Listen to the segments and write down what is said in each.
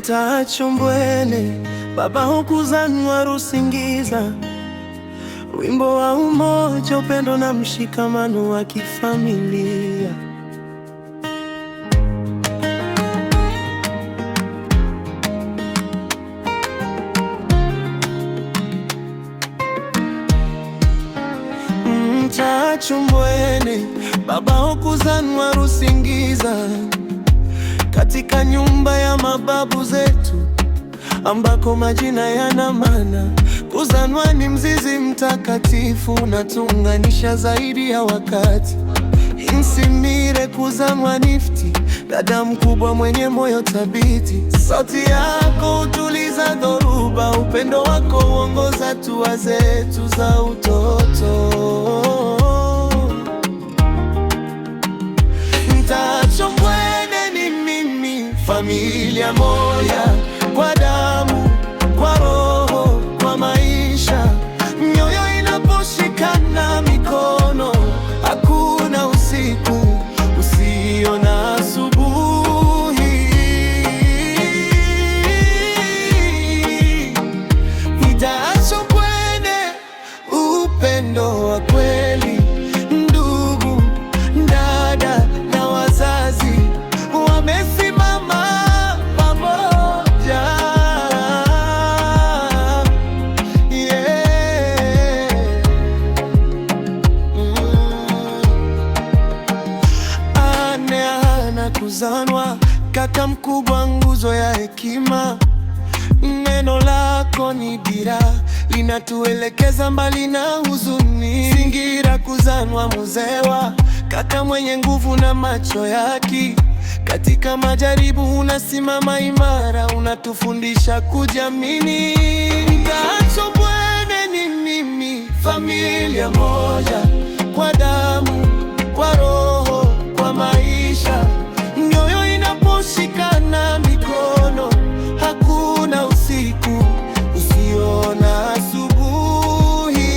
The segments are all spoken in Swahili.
Mtachombwene baba hukuzanwa Rusingiza, wimbo wa umoja, upendo na mshikamano wa kifamilia. Mtachombwene baba hukuzanwa Rusingiza, katika nyumba ya mababu zetu ambako majina yana maana. Kuzanwa ni mzizi mtakatifu unatuunganisha zaidi ya wakati. Insimire kuzanwa Nifty, dada mkubwa mwenye moyo thabiti. Sauti yako hutuliza dhoruba, upendo wako huongoza hatua zetu za utoto. Mtachombwene ni mimi, familia moja, kwa damu, kwa roho, kwa maisha. Mioyo inaposhikana mikono, hakuna usiku usio na asubuhi. Mtachombwene, upendo wa kweli. Ndugu, dada na wazazi wamesimama pamoja. Kuzanwa kaka mkubwa, nguzo ya hekima. Neno lako ni dira, linatuelekeza mbali na huzuni. Singira kuzanwa Muzewa, kaka mwenye nguvu na macho yaki. Katika majaribu unasimama imara, unatufundisha kujiamini. Mtachombwene ni mimi, familia moja, kwa damu, kwa roho, kwa maisha. Mioyo inaposhikana mikono, hakuna usiku usio na asubuhi.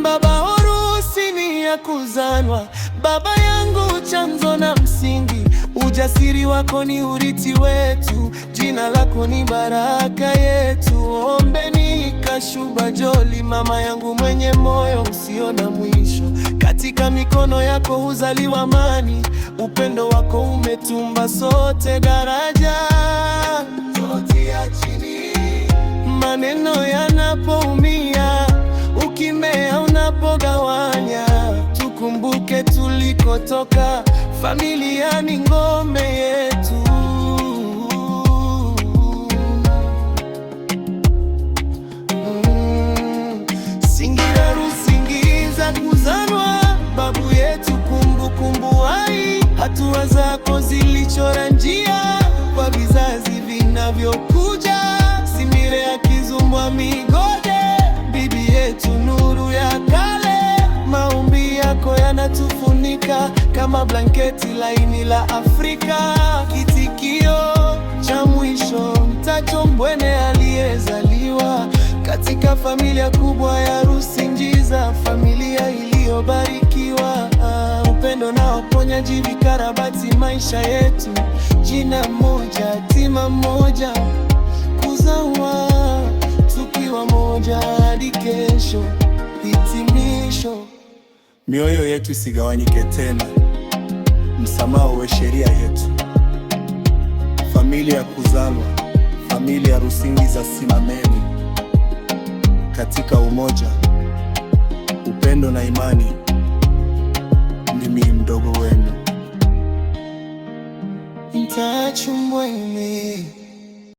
Baba harusi ni ya kuzanwa, baba yangu chanzo na msingi. Ujasiri wako ni urithi wetu, jina lako ni baraka yetu. Ombeni Kashuba Joli, mama yangu mwenye moyo usio na mwisho. Katika mikono yako huzaliwa amani, upendo wako umetumba sote daraja. Sauti ya chini, maneno yanapoumia, ukimea unapogawanya. Tukumbuke tulikotoka, familia ni ngome yetu. Singira Rusingiza kuzanwa, babu yetu kumbukumbu hai. Hatua zako zilichora njia kwa vizazi vinavyokuja. Simire akizumbwa Migode, bibi yetu nuru ya kale. Maombi yako yanatufunika kama blanketi laini la Afrika. Kitikio cha mwisho, Mtachombwene aliyezaliwa katika familia kubwa ya Rusingiza, familia iliyobarikiwa. Upendo na uponyaji vikarabati maisha yetu. Jina moja, hatima moja, kuzanwa tukiwa moja hadi kesho hitimisho. Mioyo yetu isigawanyike tena, msamaha uwe sheria yetu. Familia ya kuzanwa, familia ya Rusingiza, simameni katika umoja, upendo na imani. Mimi mdogo wenu Mtachombwene.